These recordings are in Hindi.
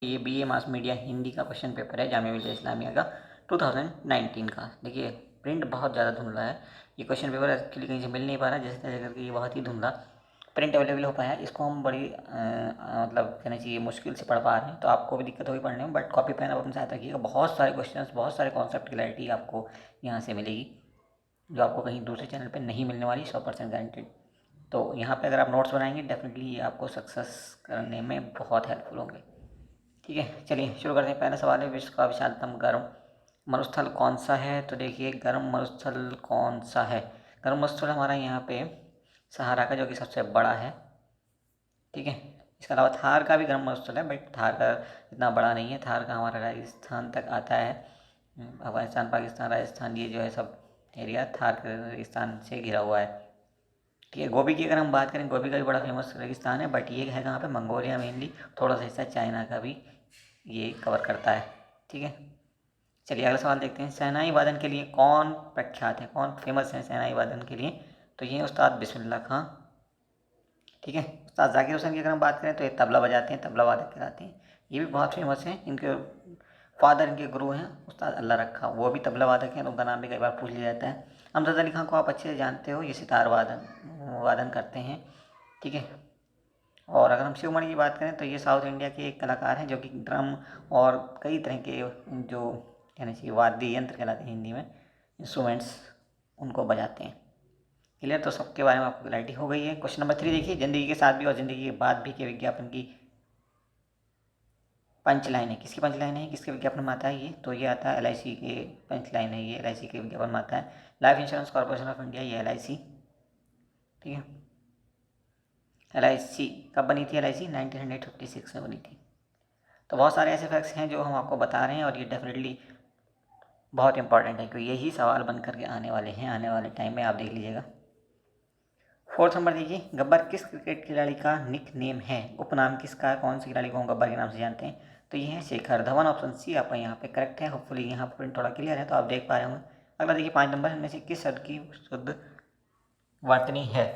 ये बीए मास मीडिया हिंदी का क्वेश्चन पेपर है जामिया मिलिया इस्लामिया का 2019 का। देखिए प्रिंट बहुत ज़्यादा धुंधला है। ये क्वेश्चन पेपर एक्चुअली कहीं से मिल नहीं पा रहा, जैसे तैसे करके ये बहुत ही धुंधला प्रिंट अवेलेबल हो पाया है। इसको हम बड़ी मतलब कहना चाहिए मुश्किल से पढ़ पा रहे हैं, तो आपको भी दिक्कत होगी पढ़ने में, बट कॉपी पेन आप अपने साथ रखिएगा। बहुत सारे क्वेश्चन, बहुत सारे कॉन्सेप्ट क्लैरिटी आपको यहाँ से मिलेगी, जो आपको कहीं दूसरे चैनल पर नहीं मिलने वाली, 100% गारंटेड। तो यहाँ पे अगर आप नोट्स बनाएंगे डेफिनेटली ये आपको सक्सेस करने में बहुत हेल्पफुल होंगे। ठीक है, चलिए शुरू करते हैं। पहला सवाल है, विश्व का विशालतम गर्म मरुस्थल कौन सा है? तो देखिए गर्म मरुस्थल कौन सा है। गर्म मरुस्थल हमारा यहाँ पे सहारा का, जो कि सबसे बड़ा है। ठीक है, इसके अलावा थार का भी गर्म मरुस्थल है, बट थार का इतना बड़ा नहीं है। थार का हमारा राजस्थान तक आता है। अफगानिस्तान, पाकिस्तान, राजस्थान, ये जो है सब एरिया थार के रेगिस्तान से घिरा हुआ है। ठीक है, गोभी की अगर हम बात करें, गोभी का भी बड़ा फेमस रेगिस्तान है, बट ये है कहाँ पे? मंगोलिया मेनली, थोड़ा सा हिस्सा चाइना का भी ये कवर करता है। ठीक है, चलिए अगला सवाल देखते हैं। शहनाई वादन के लिए कौन प्रख्यात है, कौन फेमस है शहनाई वादन के लिए? तो ये उस्ताद बिस्मिल्लाह खां। ठीक है, उस्ताद जाकिर हुसैन की अगर हम बात करें तो ये तबला बजाते हैं, तबला वादक कहलाते हैं। ये भी बहुत फेमस हैं। इनके फादर, इनके गुरु हैं उस्ताद अल्लाह रखा, वो भी तबला वादक हैं, तो उनका नाम भी कई बार पूछ लिया जाता है। अमजद अली खां को आप अच्छे से जानते हो, ये सितार वादन करते हैं। ठीक है, और अगर हम शिवमणि की बात करें तो ये साउथ इंडिया के एक कलाकार हैं, जो कि ड्रम और कई तरह के जो कहना चाहिए वाद्य यंत्र कहलाते हैं हिंदी में, इंस्ट्रूमेंट्स, उनको बजाते हैं। क्लियर? तो सबके बारे में आपको क्लैरिटी हो गई है। क्वेश्चन नंबर 3 देखिए, ज़िंदगी के साथ भी और ज़िंदगी के बाद भी के विज्ञापन की पंच लाइन है। किसकी पंच लाइन है, किसके विज्ञापन में आता है ये? तो ये आता है LIC के पंच लाइन है, ये LIC के विज्ञापन में आता है। Life insurance corporation of India, ये LIC। ठीक है, LIC कब बनी थी? LIC 1956 में बनी थी। तो बहुत सारे ऐसे फैक्ट्स हैं जो हम आपको बता रहे हैं, और ये डेफिनेटली बहुत इंपॉर्टेंट है, क्योंकि यही सवाल बन करके आने वाले हैं आने वाले टाइम में, आप देख लीजिएगा। 4th नंबर देखिए, गब्बर किस क्रिकेट खिलाड़ी का निक नेम है? उपनाम किसका है? कौन से खिलाड़ी को हम गब्बर के नाम से जानते हैं? तो ये है शेखर धवन। ऑप्शन सी आपका यहाँ पे करेक्ट है। होपफुली यहाँ पर प्रिंट थोड़ा क्लियर है, तो आप देख पा रहे होंगे। अगला देखिए 5 नंबर, इनमें से किस शब्द की शुद्ध वर्तनी है?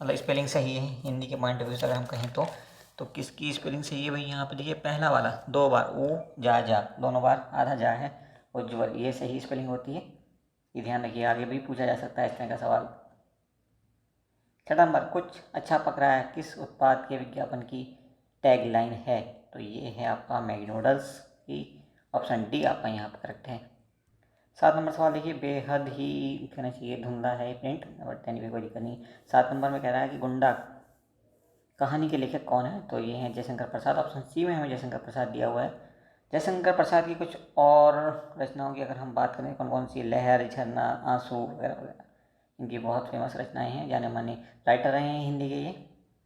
मतलब स्पेलिंग सही है हिंदी के पॉइंट ऑफ व्यू से अगर हम कहें तो किसकी स्पेलिंग सही है भाई? यहाँ पे देखिए पहला वाला 2 बार ऊ जा जा, दोनों बार आधा जा है उज्ज्वल, ये सही स्पेलिंग होती है। ये ध्यान रखिए, आगे भी पूछा जा सकता है इस तरह का सवाल। 6 नंबर, कुछ अच्छा पक रहा है किस उत्पाद के विज्ञापन की टैग लाइन है? तो ये है आपका मैकडोनल्ड्स की। ऑप्शन डी आपका यहाँ पर करेक्ट है। 7 नंबर सवाल देखिए, बेहद ही कहना चाहिए धुंधला है प्रिंट, बट एनीवे कोई दिक्कत नहीं। 7 नंबर में कह रहा है कि गुंडा कहानी के लेखक कौन है? तो ये हैं जयशंकर प्रसाद। ऑप्शन सी में हमें जयशंकर प्रसाद दिया हुआ है। जयशंकर प्रसाद की कुछ और रचनाओं की अगर हम बात करें, कौन कौन सी? लहर, झरना, आंसू वगैरह वगैरह, इनकी बहुत फेमस रचनाएं हैं, जाने माने राइटर रहे हैं हिंदी के ये,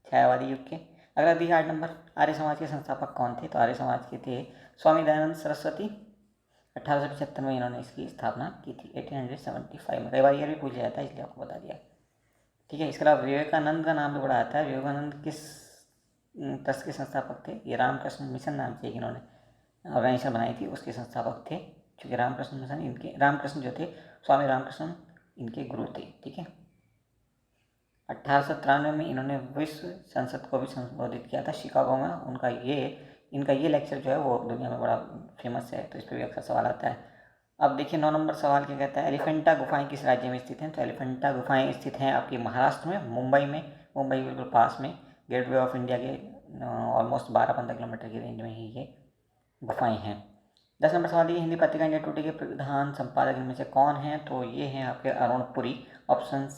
छायावादी युग के। अगला देखिए 8 नंबर, आर्य समाज के संस्थापक कौन थे? तो आर्य समाज के थे स्वामी दयानंद सरस्वती। 1875 में इन्होंने इसकी स्थापना की थी, 1875 में। कई बार ये भी पूछा जाता है, इसलिए आपको बता दिया। ठीक है, इसके अलावा विवेकानंद का नाम भी बड़ा आता है। विवेकानंद किस ट्रस्ट के संस्थापक थे? ये रामकृष्ण मिशन नाम से इन्होंने ऑर्गेनाइजेशन बनाई थी, उसके संस्थापक थे। क्योंकि रामकृष्ण मिशन इनके, रामकृष्ण जो थे, स्वामी रामकृष्ण इनके गुरु थे। ठीक है, 1893 में इन्होंने विश्व संसद को भी संबोधित किया था शिकागो में। इनका ये लेक्चर जो है वो दुनिया में बड़ा फेमस है, तो इस पर भी अक्सर सवाल आता है। अब देखिए 9 नंबर सवाल क्या कहता है, एलिफेंटा गुफाएं किस राज्य में स्थित हैं? तो एलिफेंटा गुफाएं स्थित हैं आपकी महाराष्ट्र में, मुंबई में। मुंबई बिल्कुल पास में, गेटवे ऑफ इंडिया के ऑलमोस्ट 12-15 किलोमीटर की रेंज में ही ये गुफाएं हैं। 10 नंबर सवाल, ये हिंदी पत्रिका इंडिया टुडे के प्रधान संपादक इनमें से कौन है? तो ये हैं आपके अरुण पुरी। ऑप्शन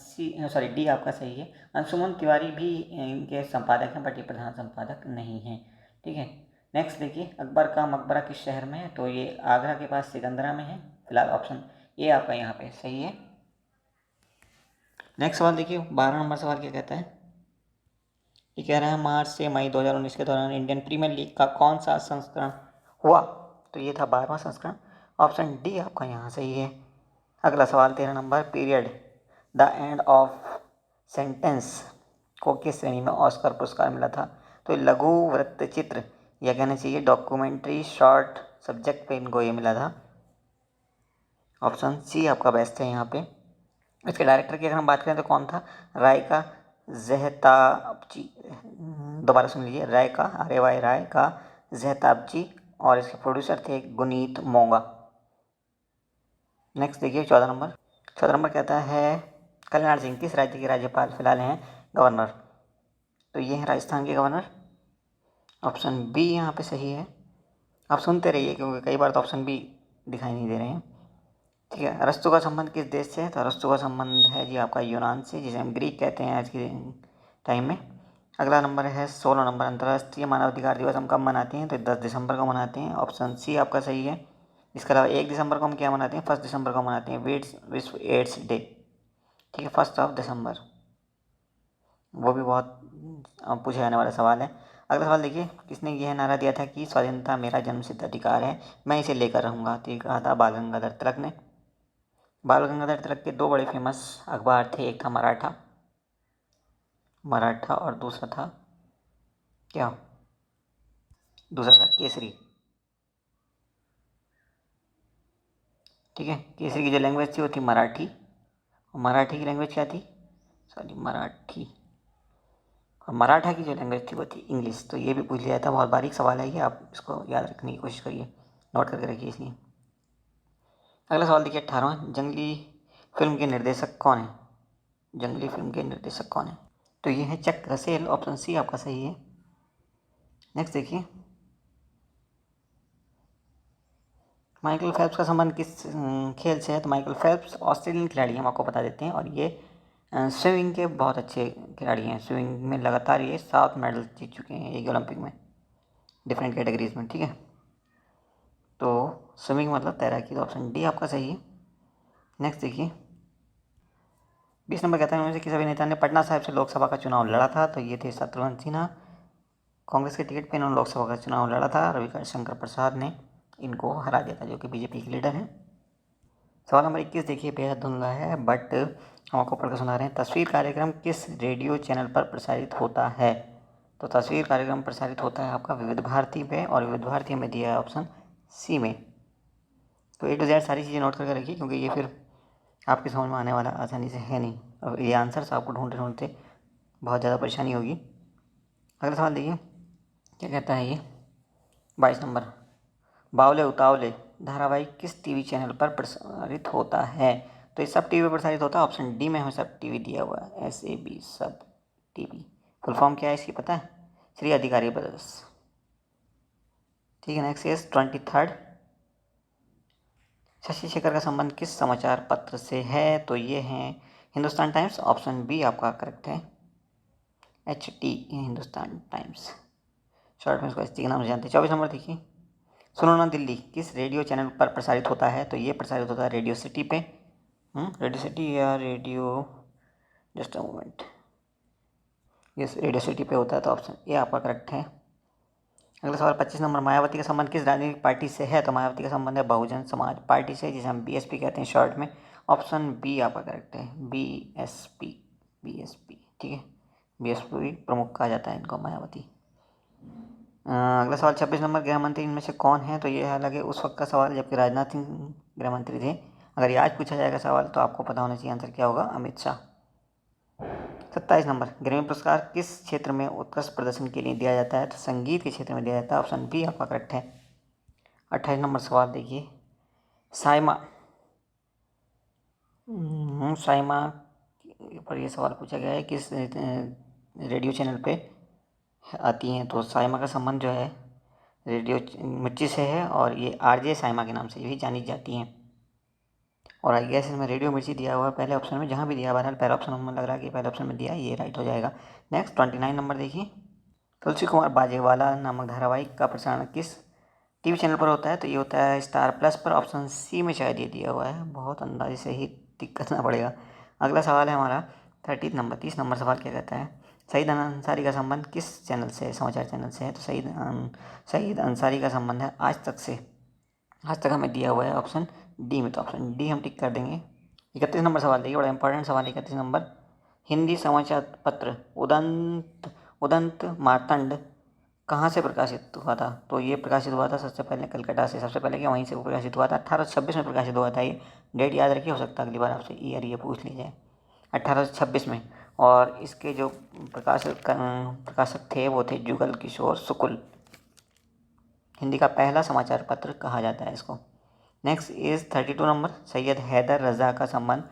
डी आपका सही है। अंशुमन तिवारी भी इनके संपादक हैं, बट ये प्रधान संपादक नहीं हैं। ठीक है, नेक्स्ट देखिए, अकबर का मकबरा किस शहर में है? तो ये आगरा के पास सिकंदरा में है। फिलहाल ऑप्शन ए आपका यहाँ पे सही है। नेक्स्ट सवाल देखिए, 12 नंबर सवाल क्या कहता है, ये कह रहा है मार्च से मई 2019 के दौरान इंडियन प्रीमियर लीग का कौन सा संस्करण हुआ? तो ये था 12वां संस्करण। ऑप्शन डी आपका यहाँ सही है। अगला सवाल 13 number, period the end of sentence को किस श्रेणी में ऑस्कर पुरस्कार मिला था? तो लघु वृत्तचित्र या कहना चाहिए डॉक्यूमेंट्री शॉर्ट सब्जेक्ट पे इनको ये मिला था। ऑप्शन सी आपका बेस्ट है यहाँ पे। इसके डायरेक्टर की अगर हम बात करें तो कौन था? राय का जहतापची, दोबारा सुन लीजिए, राय का RAY राय का जहताब जी और इसके प्रोड्यूसर थे गुनीत मोंगा। नेक्स्ट देखिए 14 नंबर। 14 नंबर कहता है कल्याण सिंह किस राज्य के राज्यपाल फिलहाल हैं गवर्नर? तो ये हैं राजस्थान के गवर्नर। ऑप्शन बी यहाँ पे सही है। आप सुनते रहिए क्योंकि कई बार तो ऑप्शन बी दिखाई नहीं दे रहे हैं। ठीक है, अरस्तू का संबंध किस देश से है? तो अरस्तू का संबंध है जी आपका यूनान से, जिसे हम ग्रीक कहते हैं आज के टाइम में। अगला नंबर है 16 नंबर। अंतर्राष्ट्रीय मानवाधिकार दिवस हम कब मनाते हैं? तो 10 दिसंबर को मनाते हैं। ऑप्शन सी आपका सही है। इसके अलावा 1 दिसंबर को हम क्या मनाते हैं? 1 दिसंबर को मनाते हैं विश्व एड्स डे। ठीक है, 1 दिसंबर। वो भी बहुत पूछे जाने वाला सवाल है। अगला सवाल देखिए, किसने यह नारा दिया था कि स्वाधीनता मेरा जन्मसिद्ध अधिकार है, मैं इसे लेकर रहूँगा? तो ये कहा था बाल गंगाधर तिलक ने। बाल गंगाधर तिलक के दो बड़े फेमस अखबार थे, एक था मराठा और दूसरा था क्या? दूसरा था केसरी। ठीक है, केसरी की जो लैंग्वेज थी वो थी मराठी, और मराठी की लैंग्वेज क्या थी? मराठी। और मराठा की जो लैंग्वेज थी वो थी इंग्लिश। तो ये भी पूछ लिया था, बहुत बारीक सवाल है ये, आप इसको याद रखने की कोशिश करिए, नोट करके रखिए इसलिए। अगला सवाल देखिए 18वां। जंगली फिल्म के निर्देशक कौन है? जंगली फिल्म के निर्देशक कौन है? तो ये है चक रसेल। ऑप्शन सी आपका सही है। नेक्स्ट देखिए, माइकल फेल्प्स का संबंध किस खेल से है? तो माइकल फेल्प्स ऑस्ट्रेलियन खिलाड़ी हैं, हम आपको बता देते हैं, और ये स्विमिंग के बहुत अच्छे खिलाड़ी हैं। स्विमिंग में लगातार ये 7 मेडल जीत चुके हैं एक ओलंपिक में, डिफरेंट कैटेगरीज में। ठीक है, तो स्विमिंग मतलब तैराकी। तो ऑप्शन डी आपका सही है। नेक्स्ट देखिए 20 नंबर कहता है, उनमें से किसी अभिनेता ने पटना साहिब से लोकसभा का चुनाव लड़ा था? तो ये थे शत्रुघ्न सिन्हा। कांग्रेस के टिकट पे इन्होंने लोकसभा का चुनाव लड़ा था। रविशंकर शंकर प्रसाद ने इनको हरा दिया था, जो कि बीजेपी के लीडर हैं। सवाल नंबर 21 देखिए, बेहद धुंधला है बट हम आपको पढ़कर सुना रहे हैं। तस्वीर कार्यक्रम किस रेडियो चैनल पर प्रसारित होता है? तो तस्वीर कार्यक्रम प्रसारित होता है आपका विविध भारती पे, और विविध भारती में दिया है ऑप्शन सी में। तो ए टू जेड सारी चीज़ें नोट करके रखिए, क्योंकि ये फिर आपकी समझ में आने वाला आसानी से है नहीं, और ये आंसर्स आपको ढूंढते ढूंढते बहुत ज़्यादा परेशानी होगी। अगला सवाल देखिए क्या कहता है ये 22 नंबर। बावले उतावले धारावाहिक किस टीवी चैनल पर प्रसारित होता है? तो ये सब टीवी पर प्रसारित होता है। ऑप्शन डी में हमें सब टीवी दिया हुआ है, SAB सब टीवी। फुल फॉर्म क्या है इसकी पता है? श्री अधिकारी ब्रदर्स। ठीक है, next is 23rd। Shashi Shekhar का संबंध किस समाचार पत्र से है? तो ये है हिंदुस्तान टाइम्स। ऑप्शन बी आपका करेक्ट है, HT हिंदुस्तान टाइम्स, शॉर्ट में इसको HT के नाम से जानते हैं। 24 नंबर देखिए, सुनो ना दिल्ली किस रेडियो चैनल पर प्रसारित होता है? तो ये प्रसारित होता है रेडियो सिटी पे। रेडियो सिटी या radio, just a moment, yes radio city पे होता है। तो ऑप्शन ए आपका करेक्ट है। अगला सवाल 25 नंबर। मायावती का संबंध किस राजनीतिक पार्टी से है? तो मायावती का संबंध है बहुजन समाज पार्टी से, जिसे हम BSP कहते हैं शॉर्ट में। ऑप्शन बी आपका करेक्ट है, BSP। ठीक है, BSP प्रमुख कहा जाता है इनको, मायावती। अगला सवाल 26 नंबर। गृह मंत्री इनमें से कौन है? तो ये हालांकि उस वक्त का सवाल जबकि राजनाथ सिंह गृह मंत्री थे। अगर ये आज पूछा जाएगा सवाल तो आपको पता होना चाहिए आंसर क्या होगा, अमित शाह। 27 नंबर। ग्रैमी पुरस्कार किस क्षेत्र में उत्कृष्ट प्रदर्शन के लिए दिया जाता है? तो संगीत के क्षेत्र में दिया जाता है। ऑप्शन बी आपका करेक्ट है। 28 नंबर सवाल देखिए, साइमा साइमा पर यह सवाल पूछा गया है किस रेडियो चैनल पे आती हैं? तो साइमा का संबंध जो है रेडियो मिर्ची से है, और ये RJ साइमा के नाम से भी जानी जाती हैं। और आई गेस इसमें रेडियो मिर्ची दिया हुआ है पहले ऑप्शन में, जहाँ भी दिया बहरहाल पहला ऑप्शन हमें लग रहा है कि पहले ऑप्शन में दिया है, ये राइट हो जाएगा। नेक्स्ट 29 नंबर देखिए, तुलसी कुमार बाजेवाला नामक धारावाहिक का प्रसारण किस टीवी चैनल पर होता है? तो ये होता है स्टार प्लस पर। ऑप्शन सी में शायद ये दिया हुआ है, बहुत अंदाजे से ही टिक करना पड़ेगा। अगला सवाल है हमारा 30 नंबर। 30 नंबर सवाल क्या कहता है, सईद अंसारी का संबंध किस चैनल से, समाचार चैनल से है? तो सईद अंसारी का संबंध है आज तक से। आज तक हमें दिया हुआ है ऑप्शन डी में, तो ऑप्शन डी हम टिक कर देंगे। 31 नंबर सवाल देखिए, बड़ा इंपॉर्टेंट सवाल है 31 नंबर। हिंदी समाचार पत्र उदंत मार्तंड कहाँ से प्रकाशित हुआ था? तो ये प्रकाशित हुआ था सबसे पहले कलकत्ता से, सबसे पहले क्या वहीं से वो प्रकाशित हुआ था। 1826 में प्रकाशित हुआ था ये। डेट याद रखिए, हो सकता है अगली बार आपसे ईयर ये पूछ ली जाए। 1826 में। और इसके जो प्रकाशक थे वो थे जुगल किशोर शुक्ल। हिंदी का पहला समाचार पत्र कहा जाता है इसको। Next is 32 number, Syed Haider Raza का संबंध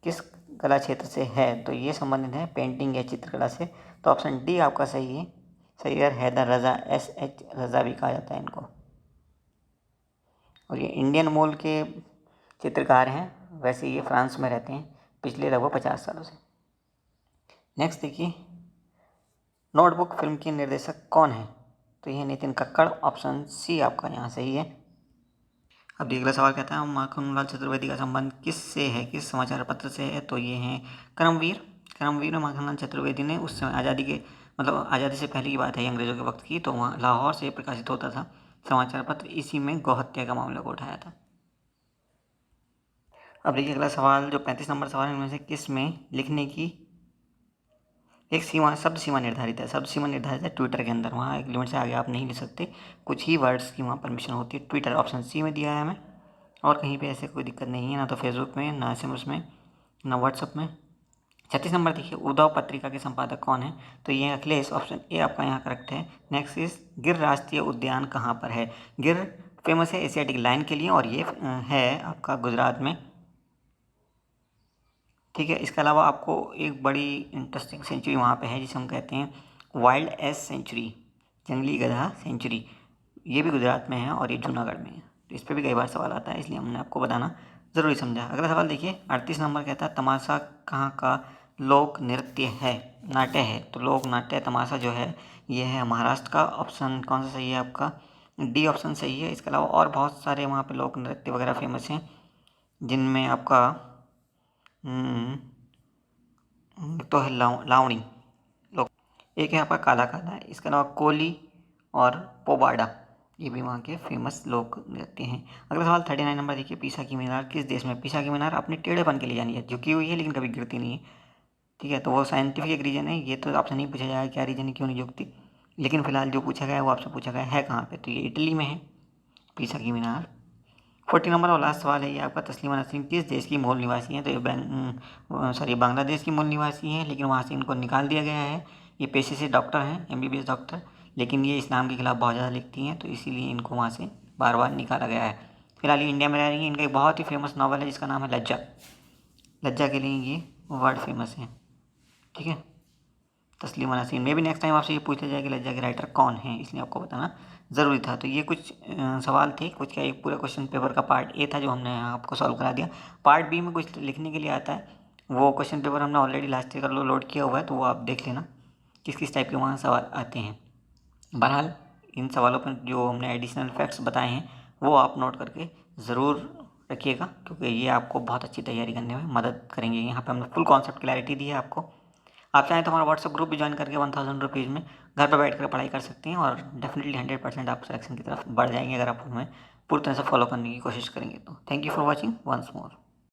किस कला क्षेत्र से है? तो ये संबंधित है पेंटिंग या चित्रकला से। तो ऑप्शन डी आपका सही है, सैयद हैदर रज़ा, SH रज़ा भी कहा जाता है इनको। और ये इंडियन मूल के चित्रकार हैं, वैसे ये फ्रांस में रहते हैं पिछले लगभग 50 सालों से। नेक्स्ट देखिए, नोटबुक फिल्म के निर्देशक कौन है? तो ये नितिन कक्कड़, ऑप्शन सी आपका यहाँ सही है। अब देखिए अगला सवाल कहता है माखनलाल चतुर्वेदी का संबंध किस से है, किस समाचार पत्र से है? तो ये हैं कर्मवीर। कर्मवीर में माखनलाल चतुर्वेदी ने उस समय आज़ादी के आज़ादी से पहले की बात है, अंग्रेज़ों के वक्त की, तो वहाँ लाहौर से प्रकाशित होता था समाचार पत्र, इसी में गौहत्या का मामला को उठाया था। अब देखिए अगला सवाल जो 35 नंबर सवाल है, इनमें से किस में लिखने की एक सीमा, शब्द सीमा निर्धारित है? शब्द सीमा निर्धारित है ट्विटर के अंदर, वहाँ एक लिमिट से आगे आप नहीं लिख सकते, कुछ ही वर्ड्स की वहाँ परमिशन होती है। ट्विटर ऑप्शन सी में दिया है हमें, और कहीं पे ऐसे कोई दिक्कत नहीं है, ना तो फेसबुक में, ना SMS में, ना व्हाट्सअप में। 36 नंबर देखिए, उद्धव पत्रिका के संपादक कौन है? तो ये अखिलेश, ऑप्शन ए आपका यहाँ करेक्ट है। नेक्स्ट इज गिर राष्ट्रीय उद्यान कहाँ पर है? गिर फेमस है एशियाटिक लायन के लिए, और ये है आपका गुजरात में, ठीक है। इसके अलावा आपको एक बड़ी इंटरेस्टिंग सेंचुरी वहाँ पे है जिसे हम कहते हैं वाइल्ड एस सेंचुरी, जंगली गधा सेंचुरी, ये भी गुजरात में है और ये जूनागढ़ में है। तो इस पर भी कई बार सवाल आता है, इसलिए हमने आपको बताना ज़रूरी समझा। अगला सवाल देखिए 38 नंबर कहता है तमाशा कहाँ का लोक नृत्य है, नाट्य है? तो लोक नाट्य तमाशा जो है ये है महाराष्ट्र का। ऑप्शन कौन सा सही है आपका? डी ऑप्शन सही है। इसके अलावा और बहुत सारे वहाँ पे लोक नृत्य वगैरह फेमस हैं, जिनमें आपका तो है लावणी लोक, एक है आपका काला काला, इसके अलावा कोली और पोबाडा, ये भी वहाँ के फेमस लोक नृत्य हैं। अगला सवाल 39 नंबर देखिए, पीसा की मीनार किस देश में? पीसा की मीनार अपने टेढ़ेपन के लिए जानी है, झुकी हुई है लेकिन कभी गिरती नहीं है, ठीक है। तो वो साइंटिफिक एक रीजन है, ये तो आपसे नहीं पूछा जाएगा क्या रीजन है, क्यों नहीं झुकती, लेकिन फिलहाल जो पूछा गया है वो आपसे पूछा गया है कहाँ पे? तो ये इटली में है पीसा की मीनार। 40 नंबर और लास्ट सवाल है ये आपका, तस्लीमा नसरीन किस देश की मूल निवासी हैं? तो ये बांग्लादेश की मूल निवासी हैं, लेकिन वहाँ से इनको निकाल दिया गया है। ये पेशे से डॉक्टर हैं, MBBS डॉक्टर, लेकिन ये इस्लाम के खिलाफ बहुत ज़्यादा लिखती हैं, तो इसीलिए इनको वहाँ से बार बार निकाला गया है। फिलहाल ये इंडिया में रह रही हैं। इनका एक बहुत ही फेमस नावल है जिसका नाम है लज्जा, लज्जा के लिए ये वर्ड फेमस है, ठीक है। तस्लीमा नसरीन में भी नेक्स्ट टाइम आपसे ये पूछ लिया जाए कि लज्जा के राइटर कौन है, इसलिए आपको बताना ज़रूरी था। तो ये कुछ सवाल थे, कुछ क्या, एक पूरा क्वेश्चन पेपर का पार्ट ए था जो हमने आपको सॉल्व करा दिया। पार्ट बी में कुछ लिखने के लिए आता है, वो क्वेश्चन पेपर हमने ऑलरेडी लास्ट ईयर का लोड किया हुआ है, तो वो आप देख लेना किस किस टाइप के वहाँ सवाल आते हैं। बहरहाल इन सवालों पर जो हमने एडिशनल फैक्ट्स बताए हैं वो आप नोट करके ज़रूर रखिएगा, क्योंकि ये आपको बहुत अच्छी तैयारी करने में मदद करेंगे। यहाँ पे हमने फुल कॉन्सेप्ट क्लैरिटी दी है आपको। आप चाहें तो हमारा व्हाट्सएप ग्रुप भी ज्वाइन करके 1000 रुपीज़ में घर पर बैठ कर पढ़ाई कर सकते हैं, और डेफिनेटली 100% आप सिलेक्शन की तरफ बढ़ जाएंगे अगर आप हमें पूरी तरह से फॉलो करने की कोशिश करेंगे तो। Thank you for watching once more.